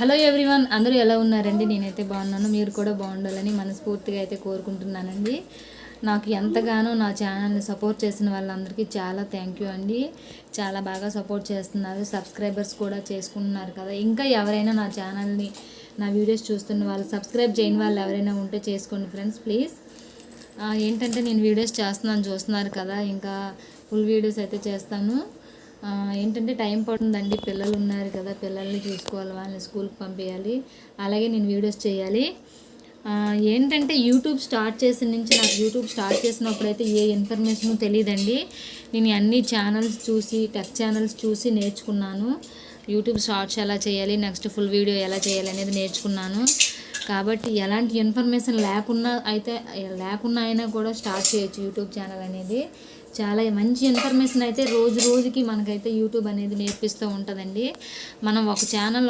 Hello everyone, అందరూ ఎలా ఉన్నారండి? నేనైతే బాగున్నాను. మీరు కూడా బాగుండాలని మనస్ఫూర్తిగా అయితే కోరుకుంటున్నానండి. నాకు ఎంతగానో నా ఛానల్ని సపోర్ట్ చేసిన వాళ్ళందరికీ చాలా థ్యాంక్ యూ అండి. చాలా బాగా సపోర్ట్ చేస్తున్నారు. సబ్స్క్రైబర్స్ కూడా చేసుకుంటున్నారు కదా. ఇంకా ఎవరైనా నా ఛానల్ని, నా వీడియోస్ చూస్తున్న వాళ్ళు, సబ్స్క్రైబ్ చేయని వాళ్ళు ఎవరైనా ఉంటే చేసుకోండి ఫ్రెండ్స్, ప్లీజ్. ఏంటంటే నేను వీడియోస్ చేస్తున్నాను, చూస్తున్నారు కదా. ఇంకా ఫుల్ వీడియోస్ అయితే చేస్తాను. ఏంటంటే టైం పడుతుందండి. పిల్లలు ఉన్నారు కదా, పిల్లల్ని చూసుకోవాలి, వాళ్ళని స్కూల్కి పంపించాలి, అలాగే నేను వీడియోస్ చేయాలి. ఏంటంటే యూట్యూబ్ స్టార్ట్ చేసిన నుంచి, నాకు యూట్యూబ్ స్టార్ట్ చేసినప్పుడైతే ఏ ఇన్ఫర్మేషన్ తెలియదండి. నేను అన్ని ఛానల్స్ చూసి, టెక్ ఛానల్స్ చూసి నేర్చుకున్నాను. యూట్యూబ్ షార్ట్స్ ఎలా చేయాలి, నెక్స్ట్ ఫుల్ వీడియో ఎలా చేయాలి అనేది నేర్చుకున్నాను. కాబట్టి ఎలాంటి ఇన్ఫర్మేషన్ లేకున్నా అయినా కూడా స్టార్ట్ చేయొచ్చు యూట్యూబ్ ఛానల్ అనేది. చాలా మంచి ఇన్ఫర్మేషన్ అయితే రోజు రోజుకి మనకైతే యూట్యూబ్ అనేది నేర్పిస్తూ ఉంటుందండి. మనం ఒక ఛానల్